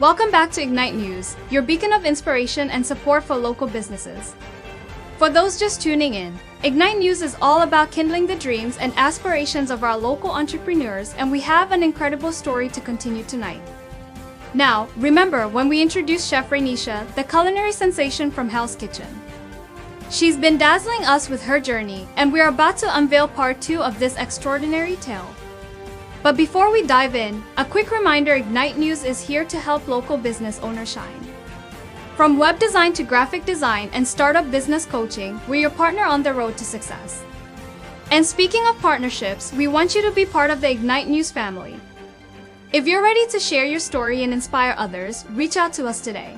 Welcome back to Ignite News, your beacon of inspiration and support for local businesses. For those just tuning in, Ignite News is all about kindling the dreams and aspirations of our local entrepreneurs, and we have an incredible story to continue tonight. Now, remember when we introduced Chef Raneisha, the culinary sensation from Hell's Kitchen. She's been dazzling us with her journey, and we are about to unveil part 2 of this extraordinary tale. But before we dive in, a quick reminder: Ignite News is here to help local business owners shine. From web design to graphic design and startup business coaching, we're your partner on the road to success. And speaking of partnerships, we want you to be part of the Ignite News family. If you're ready to share your story and inspire others, reach out to us today.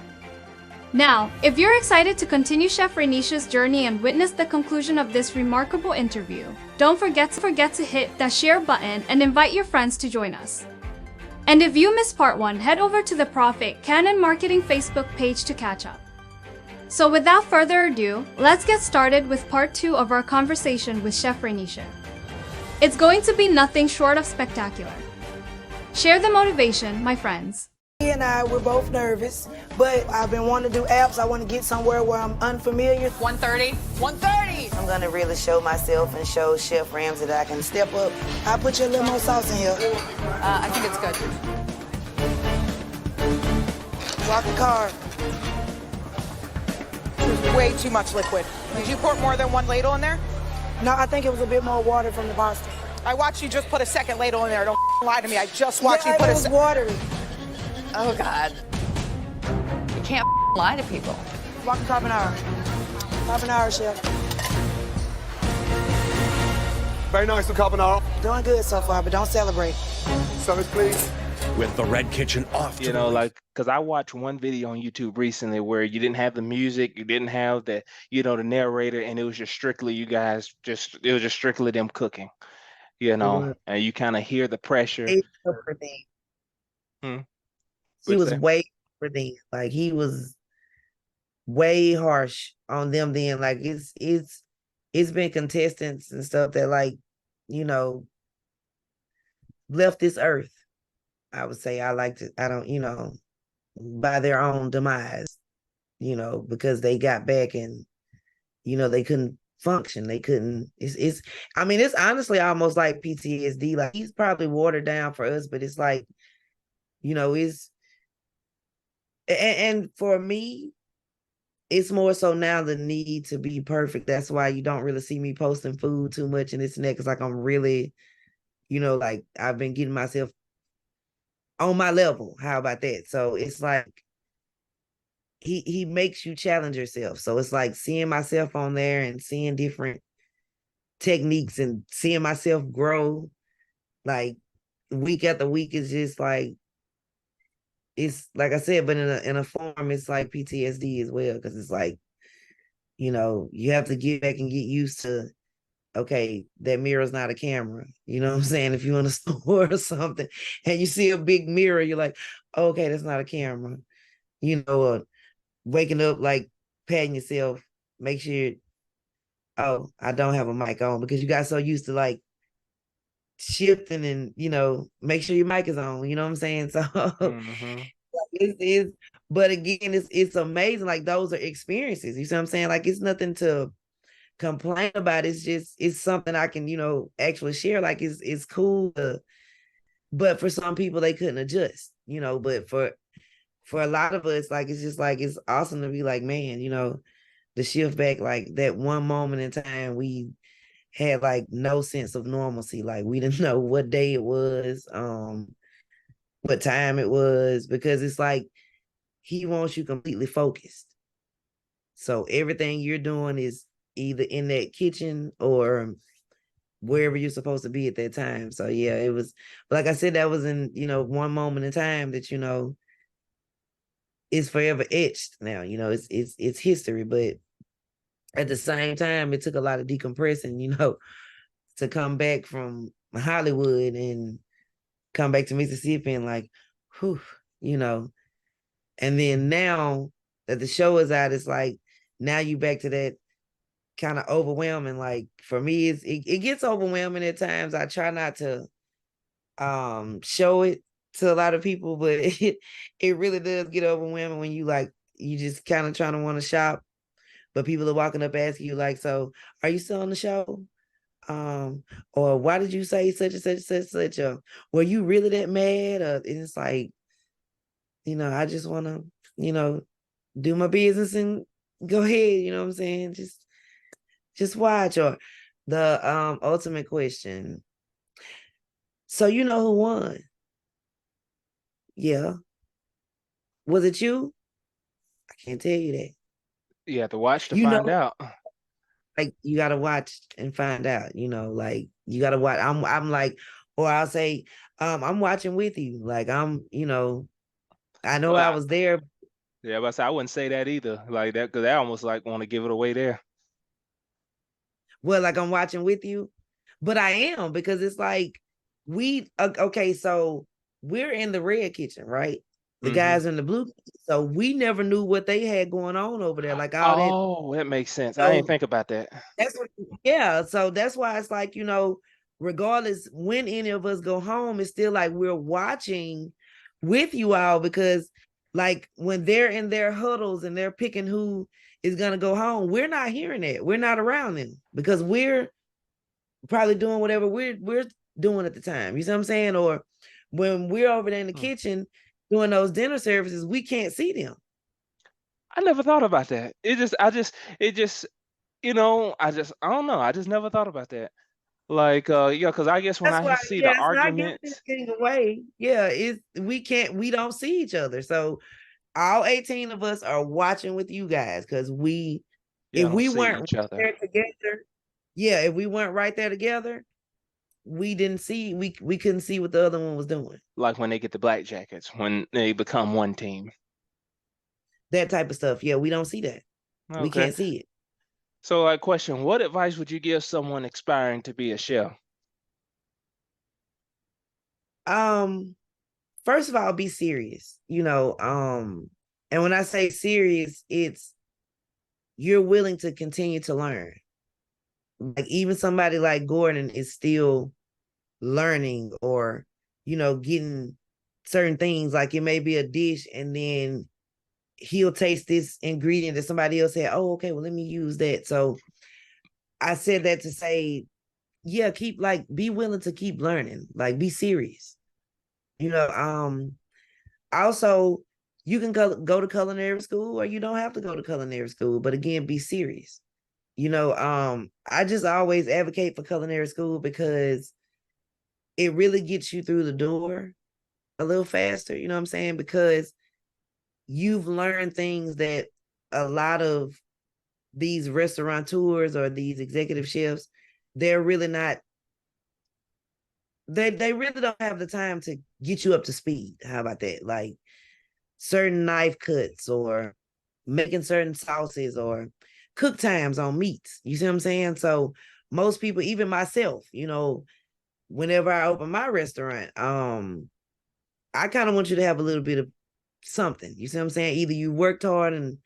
Now, if you're excited to continue Chef Raneisha's journey and witness the conclusion of this remarkable interview, don't forget to hit that share button and invite your friends to join us. And if you missed part 1, head over to the Profit Canon Marketing Facebook page to catch up. So without further ado, let's get started with part 2 of our conversation with Chef Raneisha. It's going to be nothing short of spectacular. Share the motivation, my friends. He and I, we're both nervous, but I've been wanting to do apps. I want to get somewhere where I'm unfamiliar. 130. 130! I'm going to really show myself and show Chef Ramsay that I can step up. I'll put you a little more sauce in here. I think it's good. Lock the car. There's way too much liquid. Did you pour more than one ladle in there? No, I think it was a bit more water from the pasta. I watched you just put a second ladle in there. Don't lie to me. I just watched you put it was watery. Oh, God. You can't lie to people. Lock the carbonara. Carbonara, Chef. Very nice with carbonara. Doing good so far, but don't celebrate. Service, please. With the red kitchen off to You know, like, because I watched one video on YouTube recently where you didn't have the music, you didn't have the, the narrator, and it was just strictly you guys, it was just strictly them cooking, and you kind of hear the pressure. He was way for them. Like, he was way harsh on them then. Like, it's been contestants and stuff that, like, left this earth. I would say by their own demise, because they got back and, they couldn't function. They couldn't, it's honestly almost like PTSD. Like, he's probably watered down for us, but it's like, and for me, it's more so now the need to be perfect. That's why you don't really see me posting food too much and this and that, because like I'm really, like I've been getting myself on my level. How about that? So it's like he makes you challenge yourself. So it's like seeing myself on there and seeing different techniques and seeing myself grow, like week after week, is just like, it's like I said, but in a form, it's like PTSD as well, because it's like, you have to get back and get used to, okay, that mirror's not a camera. You know what I'm saying? If you're in a store or something and you see a big mirror, you're like, okay, that's not a camera. Waking up, like patting yourself, make sure, oh, I don't have a mic on, because you got so used to like shifting and make sure your mic is on, you know what I'm saying? So it is, but again, it's amazing. Like, those are experiences, you see what I'm saying? Like, it's nothing to complain about. It's something I can actually share. Like, it's cool but for some people they couldn't adjust, but for a lot of us, like, it's just like, it's awesome to be like, man, the shift back, like that one moment in time, we had like no sense of normalcy. Like, we didn't know what day it was, what time it was, because it's like he wants you completely focused. So everything you're doing is either in that kitchen or wherever you're supposed to be at that time. So yeah, it was, like I said, that was in, one moment in time that, is forever etched now. It's history, but at the same time, it took a lot of decompressing, to come back from Hollywood and come back to Mississippi and like, whew, and then now that the show is out, it's like, now you back to that kind of overwhelming. Like, for me, it gets overwhelming at times. I try not to show it, to a lot of people, but it really does get overwhelming when you just kind of trying to want to shop, but people are walking up asking you like, so are you still on the show? Or why did you say such and such and such and such? Were you really that mad? And it's like, I just want to, do my business and go ahead. You know what I'm saying? Just watch. Or the ultimate question. So you know who won? Yeah. Was it you? I can't tell you that. You have to watch to You know, find out. like you gotta watch and find out, like you gotta watch. I'm like, or I'll say, I'm watching with you. Like I know Well, I was there. yeah, but I wouldn't say that either, like that, because I almost like want to give it away there. Well, like I'm watching with you, but I am because it's like okay, so we're in the red kitchen, right? The Hmm. guys in the blue, so we never knew what they had going on over there, like all that. Oh, that makes sense. I didn't So think about that. that's what, yeah. So that's why it's like, regardless when any of us go home, it's still like we're watching with you all because like when they're in their huddles and they're picking who is gonna go home, we're not hearing it. We're not around them because we're probably doing whatever we're doing at the time. You see what I'm saying? Or when we're over there in the Hmm. kitchen doing those dinner services, we can't see them. I never thought about that. It just, I don't know. I just never thought about that. Like, yeah, because I guess when That's I why, see the yeah, it's not giving arguments, anything away. Yeah, we don't see each other. So all 18 of us are watching with you guys because if y'all don't we see weren't each right other. there together, yeah, if we weren't right there together, we didn't see we couldn't see what the other one was doing. Like when they get the black jackets, when they become one team. That type of stuff. Yeah, we don't see that. We Okay. can't see it. So, like, question: what advice would you give someone aspiring to be a chef? Um, First of all, be serious. And when I say serious, it's you're willing to continue to learn. Like even somebody like Gordon is still learning or, getting certain things. Like it may be a dish and then he'll taste this ingredient that somebody else said, oh, okay, well, let me use that. So I said that to say, yeah, be willing to keep learning, like be serious. You know, also you can go to culinary school or you don't have to go to culinary school, but again, be serious. I just always advocate for culinary school because it really gets you through the door a little faster, you know what I'm saying? Because you've learned things that a lot of these restaurateurs or these executive chefs, they're really not, they really don't have the time to get you up to speed. How about that? Like certain knife cuts or making certain sauces or cook times on meats. You see what I'm saying? So most people, even myself, whenever I open my restaurant, I kind of want you to have a little bit of something. You see what I'm saying? Either you worked hard and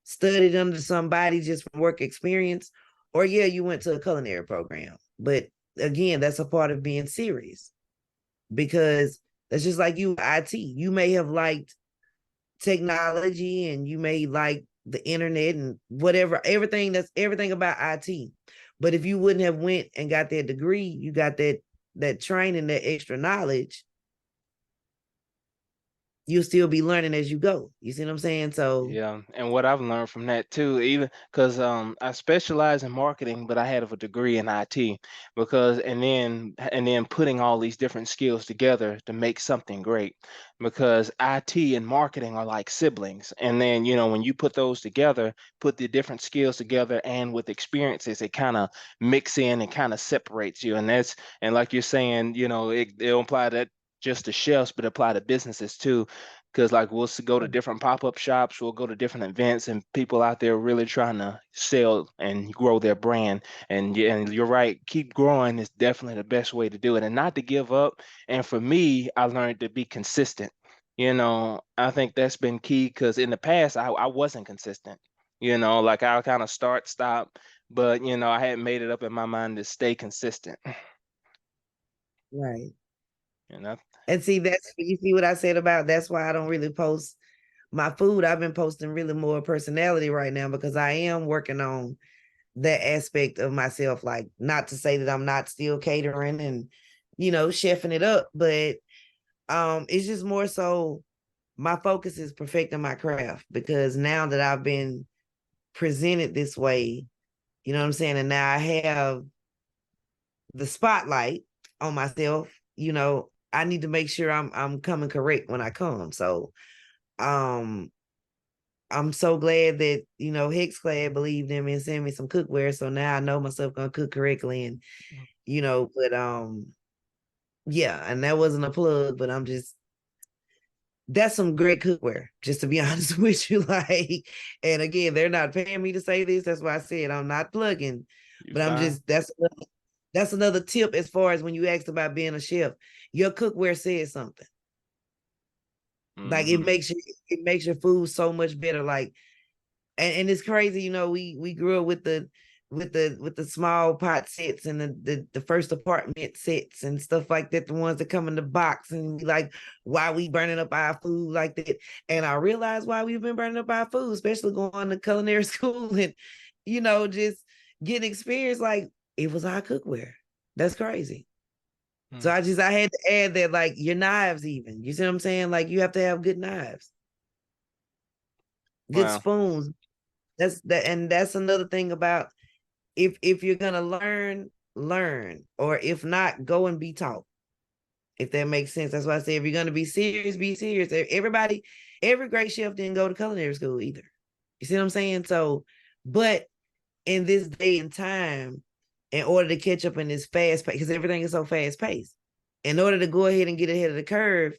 studied under somebody just from work experience, or yeah, you went to a culinary program. But again, that's a part of being serious because that's just like you, IT. You may have liked technology and you may like the internet and whatever, everything about IT. But if you wouldn't have went and got that degree, you got that training, that extra knowledge, you'll still be learning as you go. You see what I'm saying? So Yeah, and what I've learned from that too, even because I specialize in marketing, but I have a degree in IT because and then putting all these different skills together to make something great because IT and marketing are like siblings. And then, when you put those together, put the different skills together and with experiences, it kind of mix in and kind of separates you. And like you're saying, it'll apply that just to chefs, but apply to businesses too because like go to different pop-up shops, we'll go to different events and people out there really trying to sell and grow their brand. And you're right, keep growing is definitely the best way to do it and not to give up. And for me, I learned to be consistent. I think that's been key because in the past I wasn't consistent. Like I'll kind of start, stop, but I hadn't made it up in my mind to stay consistent. right. And that, And see, you see what I said about that's why I don't really post my food. I've been posting really more personality right now because I am working on that aspect of myself. Like, not to say that I'm not still catering and, chefing it up, but it's just more so my focus is perfecting my craft, because now that I've been presented this way, you know what I'm saying, and now I have the spotlight on myself, I need to make sure I'm coming correct when I come. So um I'm so glad that HexClad believed in me and sent me some cookware. So now I know myself gonna cook correctly, and but yeah, and that wasn't a plug, but that's some great cookware, just to be honest with you. Like, and again, they're not paying me to say this. That's why I said I'm not plugging, you but I'm fine. just that's another tip as far as when you asked about being a chef. Your cookware says something. Like, Mm-hmm. it makes your food so much better. Like, and it's crazy, we grew up with the small pot sets and the first apartment sets and stuff like that, the ones that come in the box, and like, why we burning up our food like that. And I realized why we've been burning up our food, especially going to culinary school and just getting experience. Like, it was our cookware. That's crazy. So I had to add that, like, your knives, even, you see what I'm saying? Like, you have to have good knives, good Wow. spoons. And that's another thing about, if you're gonna learn, or if not, go and be taught. If that makes sense. That's why I say, if you're gonna be serious, be serious. Every great chef didn't go to culinary school either. You see what I'm saying? So, but in this day and time, in order to catch up in this fast pace, because everything is so fast paced, in order to go ahead and get ahead of the curve,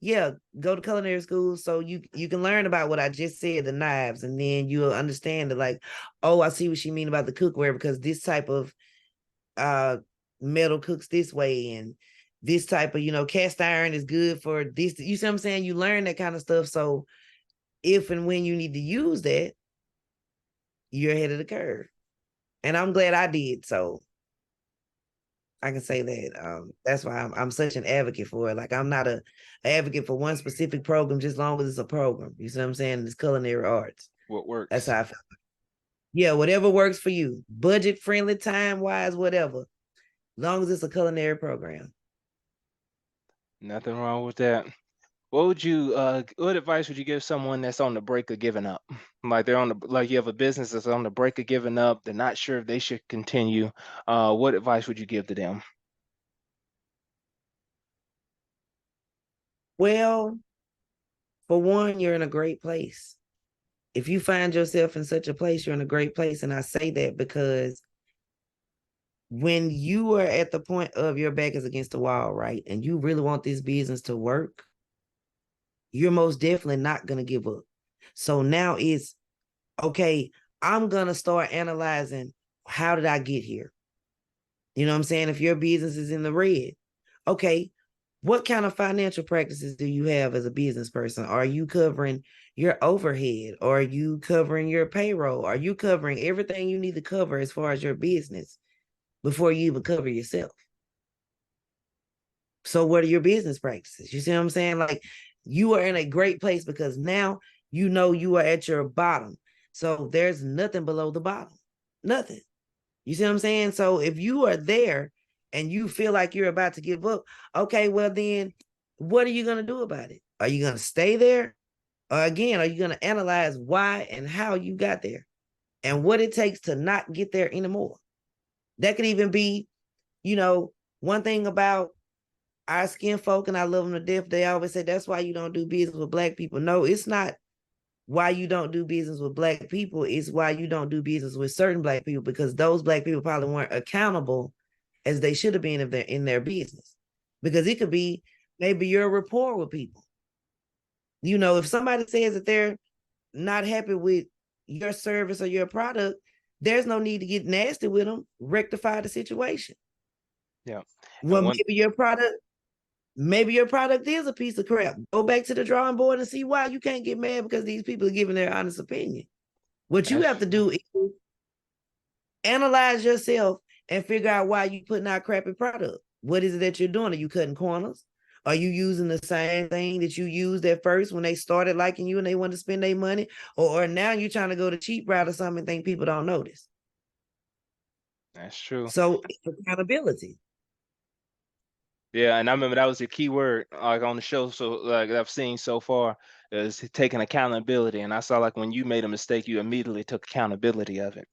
yeah, go to culinary school so you can learn about what I just said, the knives, and then you'll understand that, like, oh, I see what she mean about the cookware, because this type of metal cooks this way, and this type of cast iron is good for this. You see what I'm saying? You learn that kind of stuff. So if and when you need to use that, you're ahead of the curve. And I'm glad I did. So I can say that. That's why I'm such an advocate for it. Like, I'm not a advocate for one specific program, just as long as it's a program. You see what I'm saying? It's culinary arts. What works? That's how I feel. Yeah, whatever works for you. Budget friendly, time wise, whatever. As long as it's a culinary program. Nothing wrong with that. What advice would you give someone that's on the break of giving up? Like, you have a business that's on the break of giving up, they're not sure if they should continue. What advice would you give to them? Well, for one, you're in a great place. If you find yourself in such a place, you're in a great place. And I say that because when you are at the point of your back is against the wall, right, and you really want this business to work, you're most definitely not going to give up. So now it's, okay, I'm going to start analyzing, how did I get here? You know what I'm saying? If your business is in the red, okay, what kind of financial practices do you have as a business person? Are you covering your overhead? Are you covering your payroll? Are you covering everything you need to cover as far as your business before you even cover yourself? So what are your business practices? You see what I'm saying? Like, you are in a great place because now you are at your bottom. So there's nothing below the bottom. Nothing. You see what I'm saying? So if you are there and you feel like you're about to give up, okay, well then, what are you going to do about it? Are you going to stay there? Or again, are you going to analyze why and how you got there and what it takes to not get there anymore? That could even be, one thing about our skin folk, and I love them to death, they always say, that's why you don't do business with Black people. No, it's not why you don't do business with Black people. It's why you don't do business with certain Black people, because those Black people probably weren't accountable as they should have been if they're in their business. Because it could be maybe your rapport with people. If somebody says that they're not happy with your service or your product, there's no need to get nasty with them. Rectify the situation. Yeah. Well, maybe your product is a piece of crap. Go back to the drawing board and see why. You can't get mad because these people are giving their honest opinion. What you have to do is analyze yourself and figure out why you putting out crappy product. What is it that you're doing? Are you cutting corners? Are you using the same thing that you used at first when they started liking you and they wanted to spend their money? Or now you're trying to go the cheap route or something and think people don't notice? That's true. So it's accountability. Yeah, and I remember that was the key word like on the show. So like that I've seen so far is taking accountability. And I saw like when you made a mistake, you immediately took accountability of it.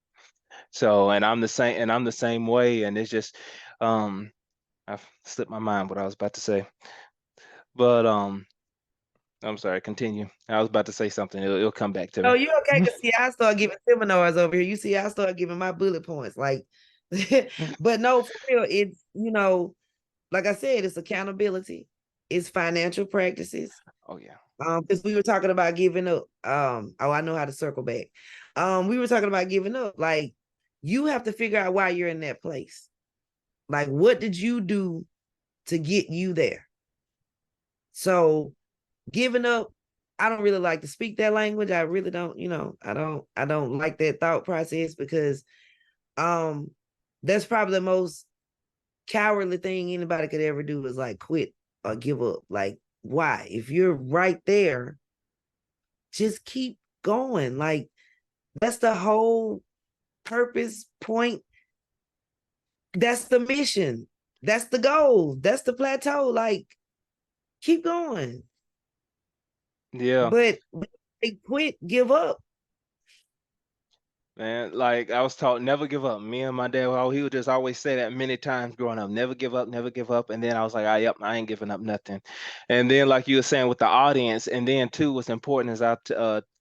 So and I'm the same way. And it's just I've slipped my mind what I was about to say. But I'm sorry, continue. I was about to say something. It'll come back to Oh, me. you okay? Cause see, I start giving seminars over here. You see, I start giving my bullet points. Like, but no, for real, it's like I said, it's accountability, it's financial practices. Oh yeah. Because we were talking about giving up. Oh, I know how to circle back. We were talking about giving up. Like, you have to figure out why you're in that place. Like, what did you do to get you there? So giving up, I don't really like to speak that language. I really don't, I don't like that thought process because that's probably the most cowardly thing anybody could ever do is like quit or give up. Like, why? If you're right there, just keep going. Like, that's the whole purpose, point. That's the mission. That's the goal. That's the plateau. Like, keep going. Yeah. But they quit, give up. Man, like I was taught, never give up. Me and my dad, well, he would just always say that many times growing up, never give up, never give up. And then I was like, yep, I ain't giving up nothing. And then, like you were saying with the audience, and then too, what's important is I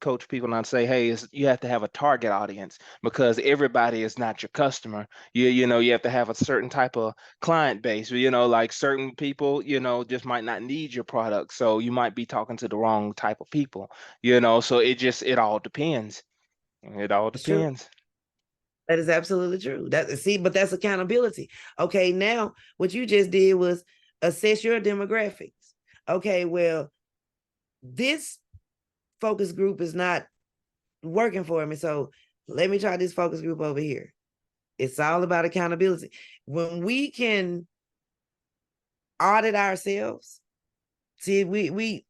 coach people and I say, hey, you have to have a target audience because everybody is not your customer. You have to have a certain type of client base. Like certain people, just might not need your product, so you might be talking to the wrong type of people. So it all depends. It all It's true. depends. That is absolutely true. But that's accountability. Okay, now what you just did was assess your demographics. Okay, well, this focus group is not working for me. So let me try this focus group over here. It's all about accountability. When we can audit ourselves, see, we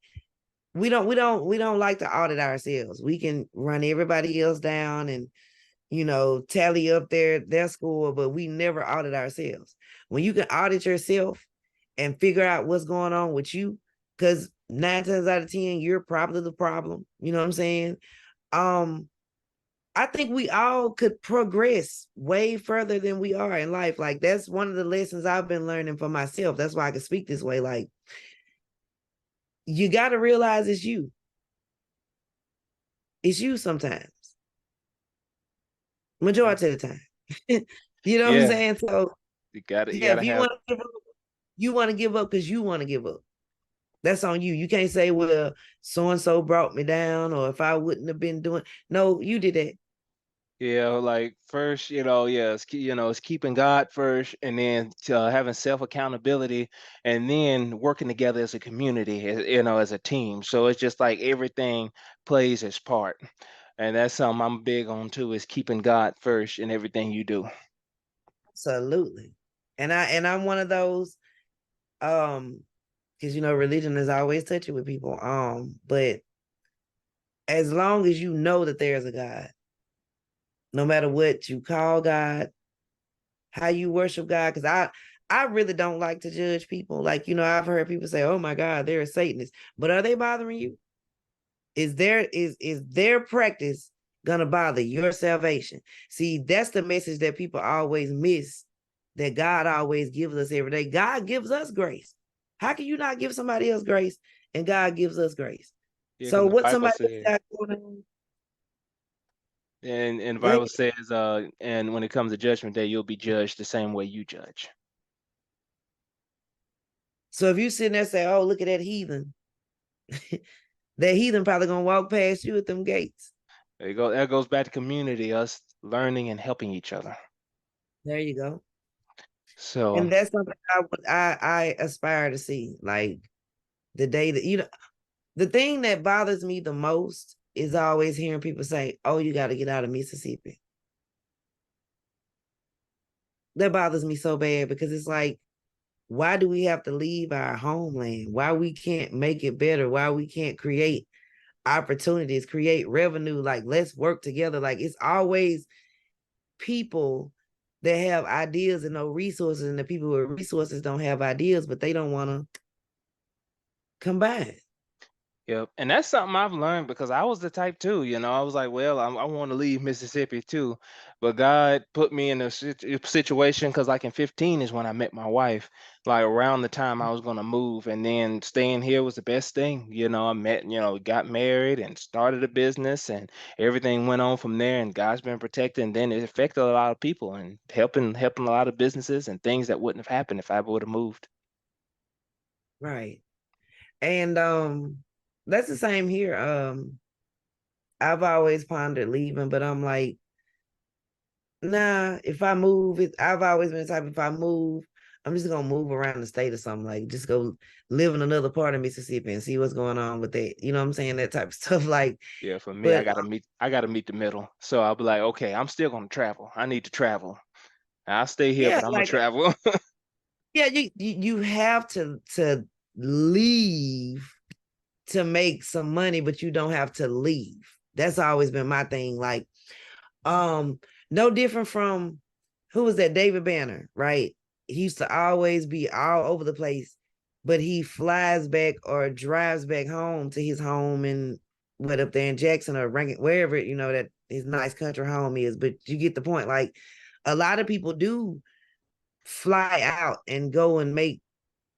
don't like to audit ourselves. We can run everybody else down and tally up their score, but we never audit ourselves. When you can audit yourself and figure out what's going on with you, because 9 times out of 10, you're probably the problem. You know what I'm saying? I think we all could progress way further than we are in life. Like, that's one of the lessons I've been learning for myself. That's why I can speak this way. Like, you got to realize it's you. It's you sometimes. Majority of the time. You know what I'm Yeah, saying? So you yeah, gotta if you have. want to give up, you want to give up because you want to give up. That's on you. You can't say, well, so and so brought me down, or if I wouldn't have been doing. No, you did that. Yeah, like first, it's keeping God first, and then having self accountability, and then working together as a community, as a team. So it's just like everything plays its part, and that's something I'm big on too, is keeping God first in everything you do. Absolutely. And I'm one of those, because religion is always touchy with people. But as long as you know that there's a God, no matter what you call God, how you worship God, because I really don't like to judge people. Like, I've heard people say, oh my God, they're a Satanist. But are they bothering you? Is their practice gonna bother your salvation? See, that's the message that people always miss, that God always gives us every day. God gives us grace. How can you not give somebody else grace and God gives us grace? Yeah, So because the what Bible somebody says, got going on? and the Go ahead. Bible says, and when it comes to judgment day, you'll be judged the same way you judge. So if you sitting there and say, oh, look at that heathen, that heathen probably gonna walk past you at them gates. There you go. That goes back to community, us learning and helping each other. There you go. So And that's something I aspire to see. Like, the day that the thing that bothers me the most is always hearing people say, oh, you got to get out of Mississippi. That bothers me so bad because it's like, why do we have to leave our homeland? Why we can't make it better? Why we can't create opportunities, create revenue? Like, let's work together. Like, it's always people that have ideas and no resources, and the people with resources don't have ideas, but they don't want to combine. Yep. And that's something I've learned because I was the type too, I was like, well, I want to leave Mississippi too. But God put me in a situation because, like, in 15 is when I met my wife, like around the time I was going to move. And then staying here was the best thing. I met, got married and started a business, and everything went on from there. And God's been protecting. And then it affected a lot of people and helping a lot of businesses and things that wouldn't have happened if I would have moved. Right. And that's the same here. I've always pondered leaving, but I'm like, nah, if I move, I've always been the type, if I move, I'm just gonna move around the state or something, like just go live in another part of Mississippi and see what's going on with that. You know what I'm saying? That type of stuff. Like, Yeah, for me, but I gotta meet the middle. So I'll be like, okay, I'm still gonna travel. I need to travel. I'll stay here, yeah, but I'm gonna like travel. yeah, you have to leave to make some money, but you don't have to leave. That's always been my thing. Like, um, no different from who was that? David Banner, right? He used to always be all over the place, but he flies back or drives back home to his home in what up there in Jackson or Rankin, wherever that his nice country home is. But you get the point. Like, a lot of people do fly out and go and make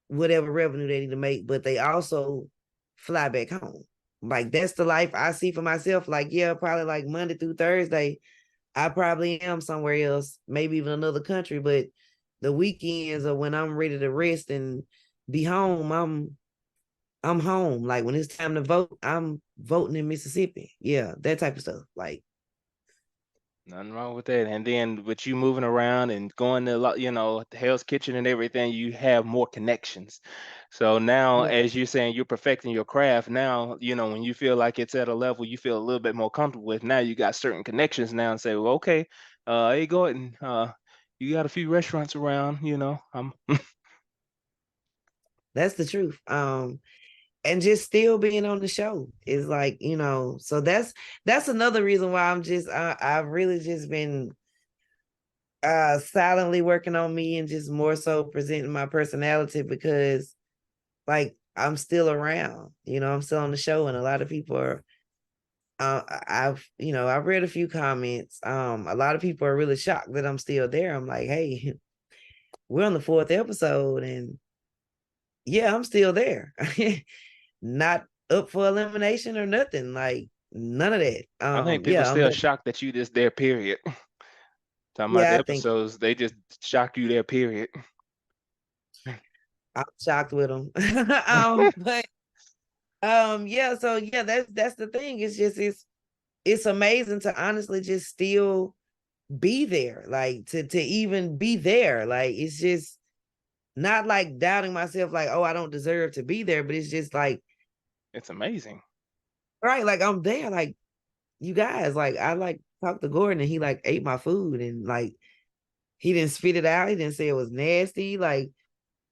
whatever revenue they need to make, but they also fly back home. Like, that's the life I see for myself. Like, yeah, probably like Monday through Thursday, I probably am somewhere else, maybe even another country, but the weekends or when I'm ready to rest and be home, I'm home. Like, when it's time to vote, I'm voting in Mississippi. Yeah, that type of stuff. Like, Nothing wrong with that. And then with you moving around and going to a lot, the Hell's Kitchen and everything, you have more connections. So now, yeah, as you're saying, you're perfecting your craft. Now, when you feel like it's at a level you feel a little bit more comfortable with, now you got certain connections now and say, well, okay, hey, Gordon, you got a few restaurants around, I'm that's the truth. And just still being on the show is like, so that's another reason why I've really just been silently working on me and just more so presenting my personality, because like I'm still around, I'm still on the show, and a lot of people are I've read a few comments. A lot of people are really shocked that I'm still there. I'm like, hey, we're on the 4th episode, and yeah, I'm still there. Not up for elimination or nothing. Like, none of that. I think people Yeah, I'm still back. shocked that you just there, period. Talking about Yeah, the I think episodes, they just shock you there, period. I'm shocked with them. But yeah, so yeah, that's the thing. It's amazing to honestly just still be there, like to even be there. Like, it's just not like doubting myself, like, oh, I don't deserve to be there, but it's just like, It's amazing. right, like I'm there. Like, you guys, like, I like talked to Gordon, and he like ate my food, and like he didn't spit it out, he didn't say it was nasty, like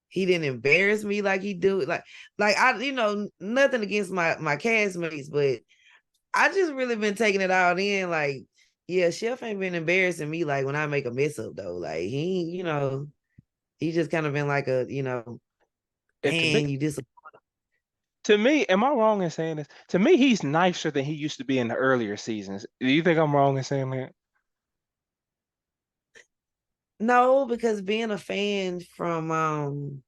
he didn't embarrass me like he do. Like I, nothing against my castmates, but I just really been taking it all in. Like, yeah, Chef ain't been embarrassing me like when I make a mess up though. Like, he just kind of been like a, It, to me, man, you just am I wrong in saying this? To me, he's nicer than he used to be in the earlier seasons. Do you think I'm wrong in saying that? no, because being a fan from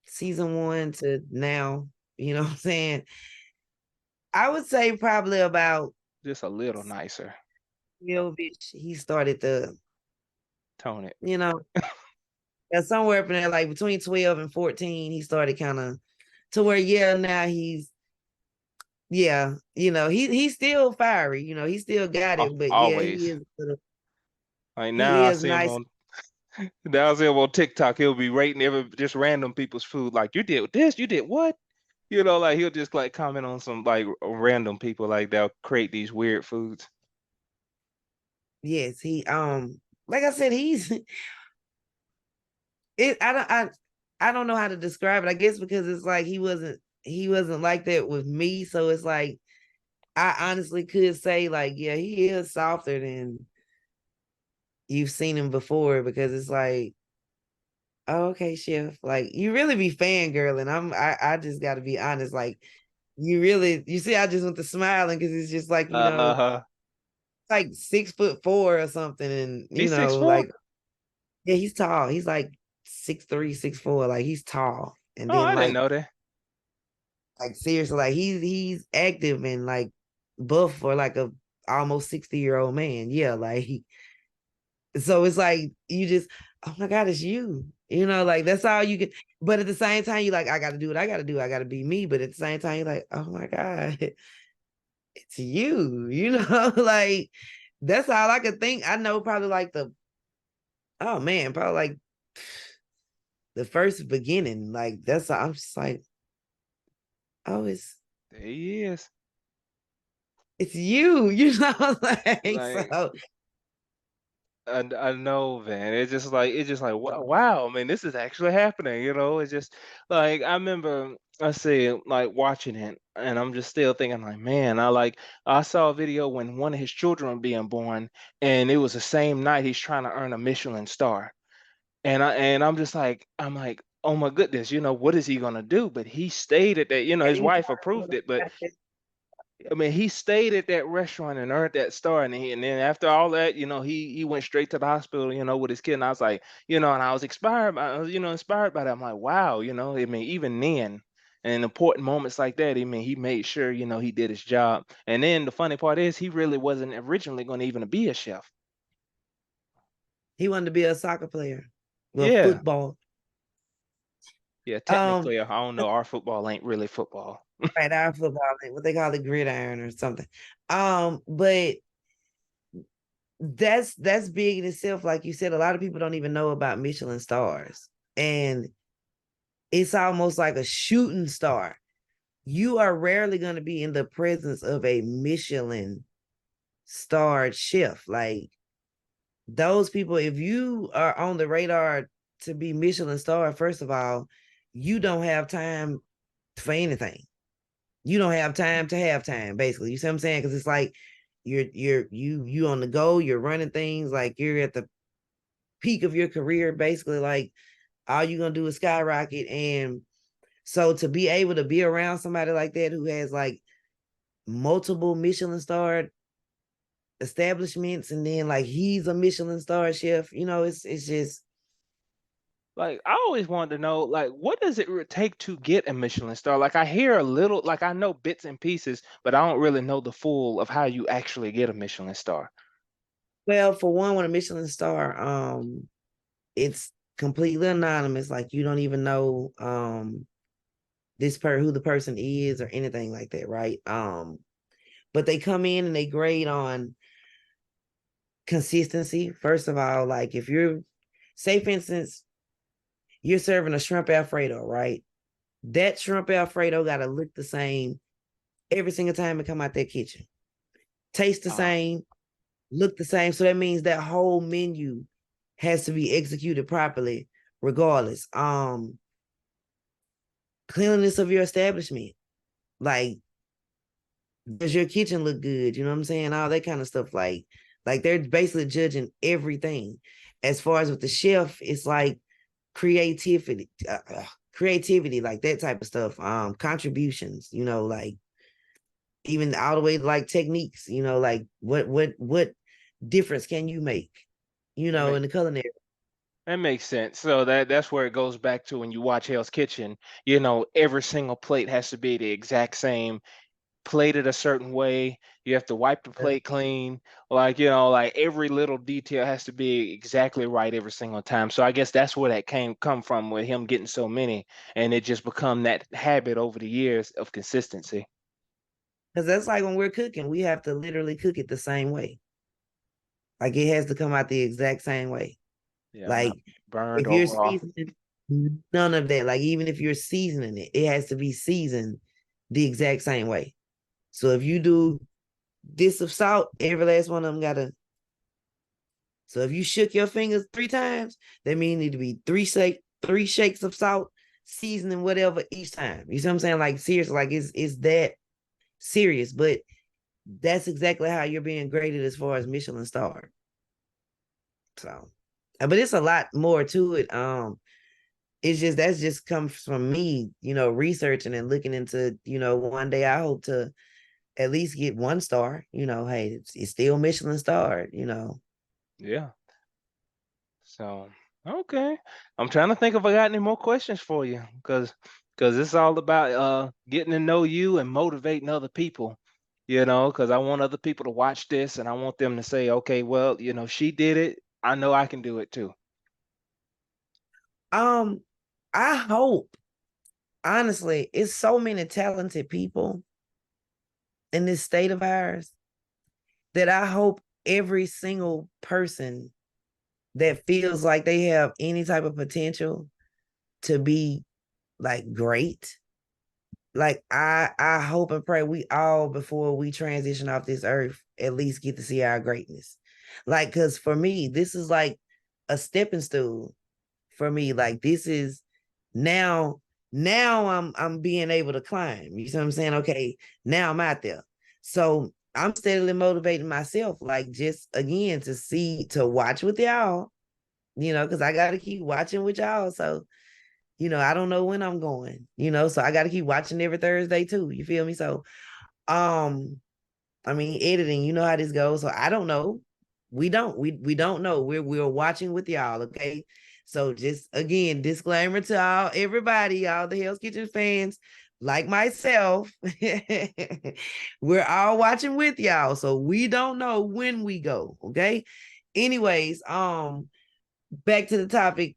season 1 to now, you know what I'm saying? I would say probably about Just a little nicer. he started the, Tone it. you know, somewhere up in there, like between 12 and 14, he started kind of to where, yeah, now he's still fiery, he still got it, but yeah, Always. Like he now I is see him nice. on now I see him on TikTok. He'll be rating just random people's food. Like, you did this, you did what? Like he'll just like comment on some like random people, like they'll create these weird foods. Yes, he like I said, he's it. I don't. I don't know how to describe it. I guess because it's like he wasn't like that with me. So it's like I honestly could say like, yeah, he is softer than you've seen him before because it's like, oh, okay, chef. Like you really be fangirling. I just gotta be honest. Like you see, I just went to smiling because it's just like, Uh-huh. like 6'4" or something. And He's 6'4"? like yeah, he's tall. He's like 6'3", 6'4". Like he's tall. And Oh, then I didn't know that. like seriously, like he's active and like buff for like a almost 60-year-old man. Yeah, like so it's like you just, oh my God, it's you. Like that's all you can. But at the same time, you like, I gotta do what I gotta do. I gotta be me. But at the same time, you're like, oh my God, it's you, like that's all I could think. I know probably like oh man, probably like the first beginning. Like that's I'm just like, oh, There he is. it's you, like Like, so. I know, man. It's just like wow, man, this is actually happening. It's just like I remember I say like watching it, and I'm just still thinking like, man, I saw a video when one of his children were being born, and it was the same night he's trying to earn a Michelin star, and I'm like, oh my goodness, what is he gonna do? But he stated that his wife approved it, but I mean, he stayed at that restaurant and earned that star, and then after all that, he went straight to the hospital, with his kid. And I was like, and I was inspired by that. I'm like, wow, I mean, even then, and in important moments like that, I mean, he made sure, he did his job. And then the funny part is, he really wasn't originally going to even be a chef. He wanted to be a soccer player. Well, Yeah, football. yeah. Um, Technically, I don't know. Our football ain't really football. right, our football, what they call it, gridiron or something. But that's big in itself. Like you said, a lot of people don't even know about Michelin stars. And it's almost like a shooting star. You are rarely going to be in the presence of a Michelin starred chef. Like those people, if you are on the radar to be Michelin star, first of all, you don't have time for anything. You don't have time to have time, basically. You see what I'm saying? Because it's like you on the go, you're running things, like you're at the peak of your career, basically. Like all you're gonna do is skyrocket. And so to be able to be around somebody like that who has like multiple Michelin starred establishments, and then like he's a Michelin star chef, it's just. Like, I always wanted to know, like, what does it take to get a Michelin star? Like, I hear a little, like, I know bits and pieces, but I don't really know the full of how you actually get a Michelin star. Well, for one, with a Michelin star, it's completely anonymous. Like you don't even know who the person is or anything like that, right? But they come in and they grade on consistency. First of all, like if you're, say for instance, you're serving a shrimp Alfredo, right? That shrimp Alfredo got to look the same every single time it come out that kitchen. Taste the same, look the same. So that means that whole menu has to be executed properly, regardless. Cleanliness of your establishment. Like, does your kitchen look good? You know what I'm saying? All that kind of stuff. Like they're basically judging everything. As far as with the chef, it's like creativity, like that type of stuff. Contributions, like even all the way to like techniques, like what difference can you make, That make in the culinary. that makes sense. So that's where it goes back to when you watch Hell's Kitchen, every single plate has to be the exact same, plated a certain way. You have to wipe the plate clean. Like, like every little detail has to be exactly right every single time. So I guess that's where that come from with him getting so many, and it just become that habit over the years of consistency. Because that's like when we're cooking, we have to literally cook it the same way. Like it has to come out the exact same way. Yeah, not Like burned if or you're raw. seasoning, none of that. Like even if you're seasoning it, it has to be seasoned the exact same way. So if you do this of salt, every last one of them gotta. So if you shook your fingers 3 times, that means it need to be three 3 shakes of salt, seasoning, whatever each time. You see what I'm saying? Like seriously, like it's that serious, but that's exactly how you're being graded as far as Michelin star. So, but it's a lot more to it. It's just that's just comes from me, researching and looking into, one day I hope to at least get 1 star. Hey, it's still Michelin star. Yeah. So okay, I'm trying to think if I got any more questions for you, because it's all about getting to know you and motivating other people. Because I want other people to watch this and I want them to say, okay, well, she did it. I know I can do it too. I hope, honestly, it's so many talented people in this state of ours that I hope every single person that feels like they have any type of potential to be like great. Like I hope and pray we all, before we transition off this earth, at least get to see our greatness. Like, because for me, this is like a stepping stool for me. Like this is now I'm being able to climb. You see what I'm saying? Okay, now I'm out there. So I'm steadily motivating myself, like just again to watch with y'all, because I gotta keep watching with y'all. So, I don't know when I'm going, so I gotta keep watching every Thursday too. You feel me? So I mean, editing, you know how this goes. So I don't know. We don't know. We're watching with y'all, okay? So just again, disclaimer to everybody, all the Hell's Kitchen fans, like myself, we're all watching with y'all. So we don't know when we go, okay? Anyways, back to the topic.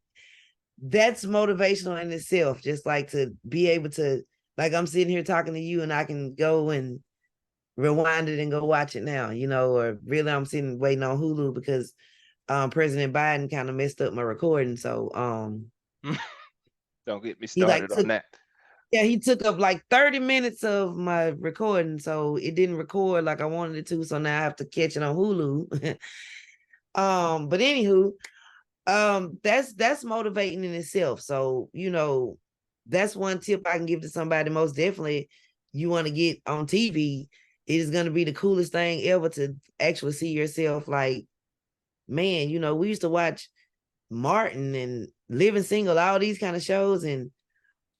That's motivational in itself, just like to be able to, like I'm sitting here talking to you and I can go and rewind it and go watch it now, or really I'm sitting waiting on Hulu because President Biden kind of messed up my recording. So Don't get me he started on that. yeah, he took up like 30 minutes of my recording, so it didn't record like I wanted it to. So now I have to catch it on Hulu. But anywho, that's motivating in itself. So, that's one tip I can give to somebody. Most definitely, you want to get on TV, it is going to be the coolest thing ever to actually see yourself like, man, we used to watch Martin and Living Single, all these kind of shows, and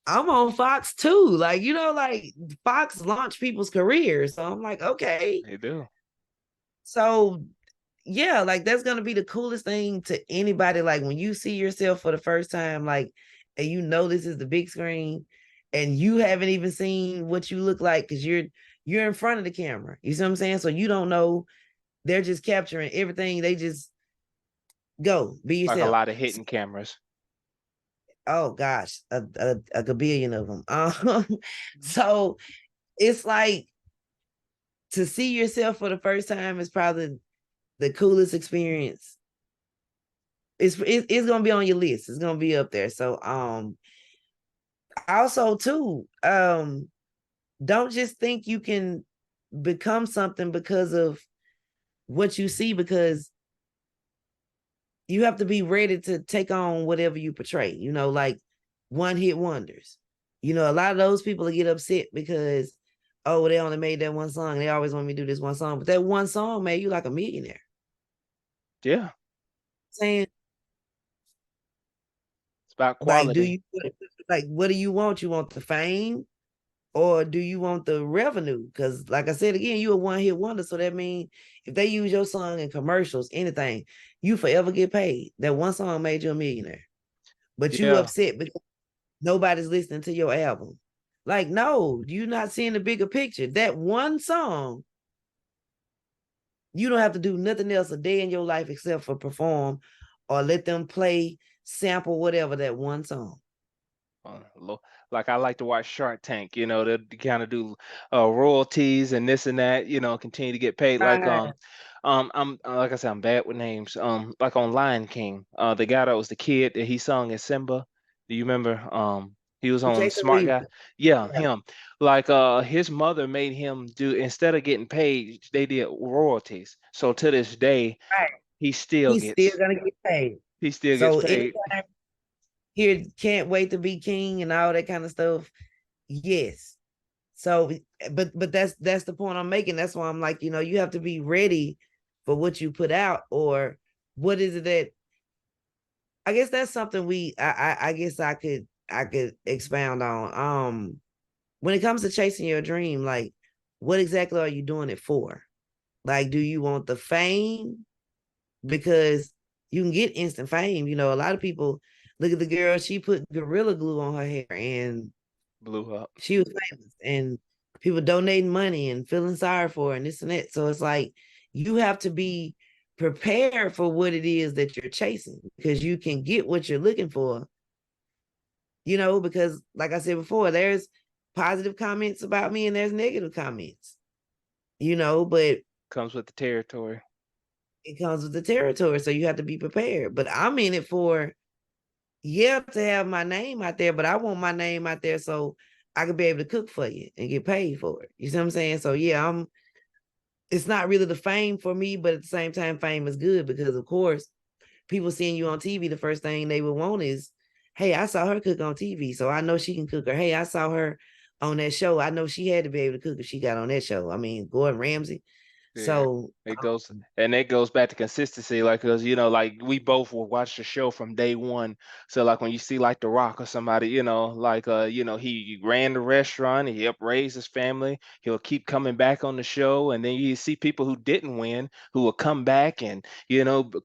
I'm on Fox too. Like, like Fox launched people's careers. So I'm like, okay. They do. So yeah, like that's gonna be the coolest thing to anybody. Like when you see yourself for the first time, like, and this is the big screen, and you haven't even seen what you look like because you're in front of the camera. You see what I'm saying? So you don't know. They're just capturing everything. They just go be yourself. Like a lot of hidden cameras. Oh gosh, a billion of them. So it's like to see yourself for the first time is probably the coolest experience. It's gonna be on your list. It's gonna be up there. So also too, don't just think you can become something because of what you see, because you have to be ready to take on whatever you portray, like one hit wonders. A lot of those people get upset because, oh, they only made that one song. They always want me to do this one song, but that one song made you like a millionaire. Yeah. Saying it's about quality. What do you want? You want the fame or do you want the revenue? Because like I said, again, you a one hit wonder. So that means if they use your song in commercials, anything, you forever get paid. That one song made you a millionaire, but you upset because nobody's listening to your album. Like, no, you're not seeing the bigger picture. That one song, you don't have to do nothing else a day in your life except for perform or let them play, sample, whatever, that one song. Like I like to watch Shark Tank, they kind of do royalties and this and that, continue to get paid. Like I'm like I said, I'm bad with names. Like on Lion King, the guy that was the kid that he sung as Simba. Do you remember? He was on Smart Guy. Yeah, him. Like his mother made him do, instead of getting paid, they did royalties. So to this day, Right. he still He's gets still gonna get paid. he still gets So paid. here can't wait to be king and all that kind of stuff. Yes. So, but that's the point I'm making. That's why I'm like, you have to be ready for what you put out, or what is it that I guess that's something I guess I could expound on. When it comes to chasing your dream, like what exactly are you doing it for? Like, do you want the fame? Because you can get instant fame. A lot of people look at the girl, she put Gorilla Glue on her hair and Blew up. she was famous, and people donating money and feeling sorry for her and this and that. So it's like you have to be prepared for what it is that you're chasing, because you can get what you're looking for, because like I said before, there's positive comments about me and there's negative comments, but Comes with the territory. it comes with the territory. So you have to be prepared. But I'm in it for, yeah, to have my name out there, but I want my name out there so I could be able to cook for you and get paid for it. You see what I'm saying? So yeah, it's not really the fame for me, but at the same time, fame is good because of course, people seeing you on TV, the first thing they would want is, hey, I saw her cook on TV, so I know she can cook. Or hey, I saw her on that show. I know she had to be able to cook if she got on that show. I mean, Gordon Ramsay. Yeah, So it goes back to consistency, like, because like we both will watch the show from day one. So like when you see like The Rock or somebody, like he ran the restaurant, he helped raise his family, he'll keep coming back on the show, and then you see people who didn't win who will come back and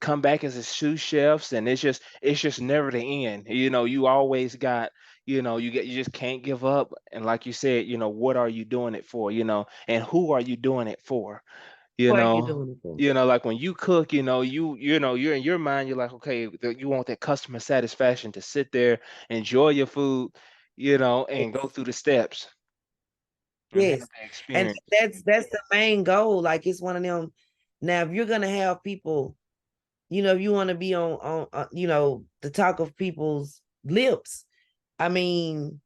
come back as his sous chefs, and it's just never the end. You always got. You just can't give up. And like you said, what are you doing it for? And who are you doing it for? you what are you know doing it for? like when you cook, you're in your mind, you're like, okay, you want that customer satisfaction to sit there, enjoy your food, and go Yes. through the steps and have Yes. the And experience. that's the main goal. Like it's one of them. Now, if you're gonna have people, if you want to be on the talk of people's lips, I mean,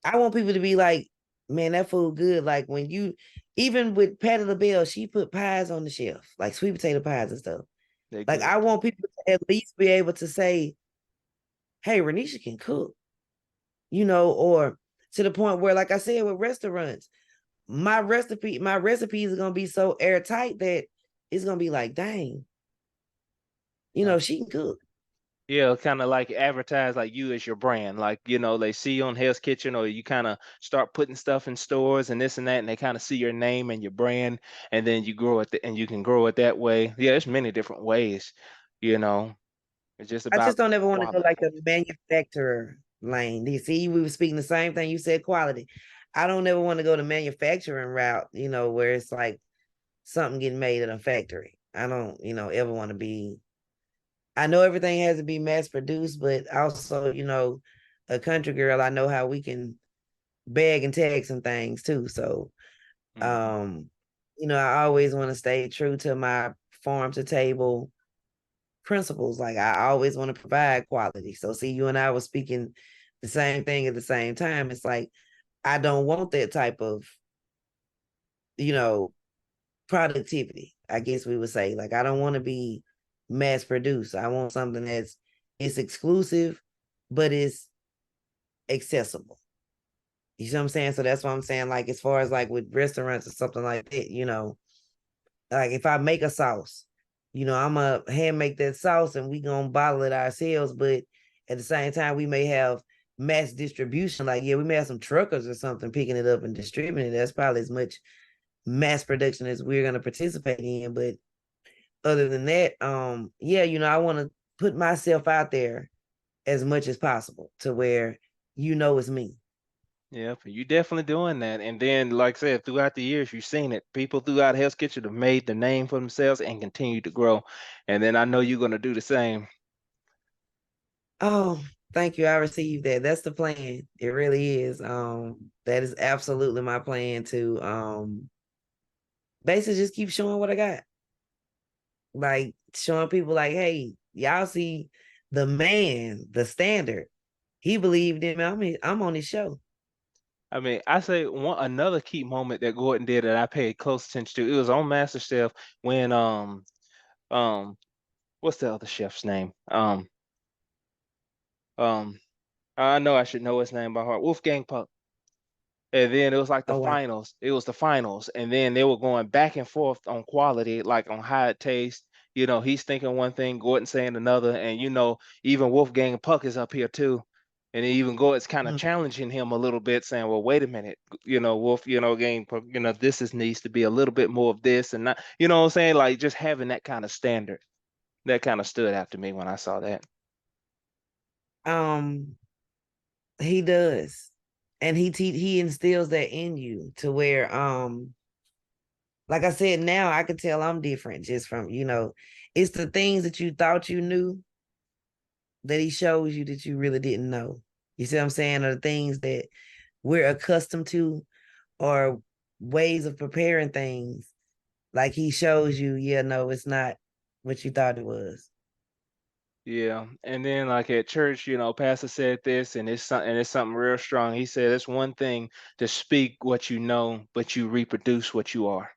I want people to be like, man, that food good. Like when even with Patty LaBelle, she put pies on the shelf, like sweet potato pies and stuff. They're Like good. I want people to at least be able to say, hey, Raneisha can cook, or to the point where, like I said, with restaurants, my recipes are gonna be so airtight that it's gonna be like, dang, Uh, she can cook. yeah, kind of like advertise like you as your brand. Like, they see you on Hell's Kitchen, or you kind of start putting stuff in stores and this and that, and they kind of see your name and your brand, and then you grow it, and you can grow it that way. Yeah, there's many different ways, you know. It's just I about just don't ever want to go quality. like the manufacturer lane. You see, we were speaking the same thing. You said quality. I don't ever want to go the manufacturing route, where it's like something getting made in a factory. I don't, ever want to be. I know everything has to be mass produced, but also, a country girl, I know how we can bag and tag some things too. So, Mhm. um, I always want to stay true to my farm to table principles. Like I always want to provide quality. So see, you and I were speaking the same thing at the same time. It's like I don't want that type of, you know, productivity, I guess we would say. Like I don't want to be mass produced. I want something it's exclusive, but it's accessible. You see what I'm saying? So that's what I'm saying. Like as far as like with restaurants or something like that, like if I make a sauce, I'm gonna hand make that sauce and we gonna bottle it ourselves. But at the same time, we may have mass distribution. Like, yeah, we may have some truckers or something picking it up and distributing it. That's probably as much mass production as we're gonna participate in. But other than that, yeah, I want to put myself out there as much as possible to where it's me. Yeah, but you definitely doing that. And then, like I said, throughout the years, you've seen it. People throughout Hell's Kitchen have made the name for themselves and continue to grow. And then I know you're gonna do the same. Oh, thank you. I received that. That's the plan. It really is. That is absolutely my plan to basically just keep showing what I got. Like showing people like, hey, y'all see the man, the standard. He believed in me. I'm on his show. I mean, I say one another key moment that Gordon did that I paid close attention to. It was on MasterChef when um what's the other chef's name? Um, I know I should know his name by heart. Wolfgang Puck. And then it was like the Oh wow. finals. It was the finals. And then they were going back and forth on quality, like on how it tastes. He's thinking one thing, Gordon saying another. And even Wolfgang Puck is up here too. And even Gordon's kind of Mhm. challenging him a little bit, saying, well, wait a minute, Wolf, Gang Puck, this needs to be a little bit more of this and not, you know what I'm saying? Like just having that kind of standard. That kind of stood out to me when I saw that. Um, he does. And he instills that in you to where like I said, now I can tell I'm different just from, it's the things that you thought you knew that he shows you that you really didn't know. You see what I'm saying? Or the things that we're accustomed to or ways of preparing things. Like he shows you, yeah, no, it's not what you thought it was. Yeah, and then like at church, pastor said this, and it's something real strong. He said it's one thing to speak what you know, but you reproduce what you are.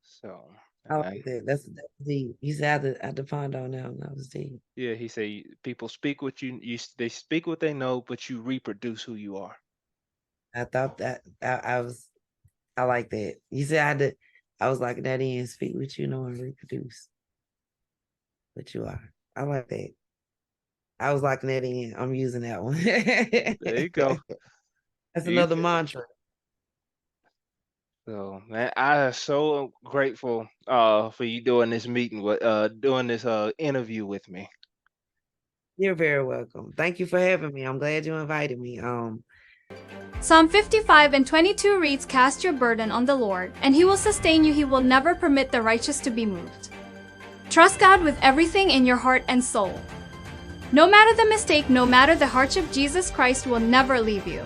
So, I and like that. That's deep. You said I had to ponder on that one. That was deep. yeah, he said people speak what they speak what they know, but you reproduce who you are. I thought that I like that. You said I was like that in speak what you know and reproduce what you are. I like that. I was liking that in. I'm using that one. There you go. That's You another t- mantra. so man, I am so grateful for you doing this meeting with doing this interview with me. You're very welcome. Thank you for having me. I'm glad you invited me. Psalm 55:22 reads, Cast your burden on the Lord, and he will sustain you. He will never permit the righteous to be moved. Trust God with everything in your heart and soul. No matter the mistake, no matter the hardship, Jesus Christ will never leave you.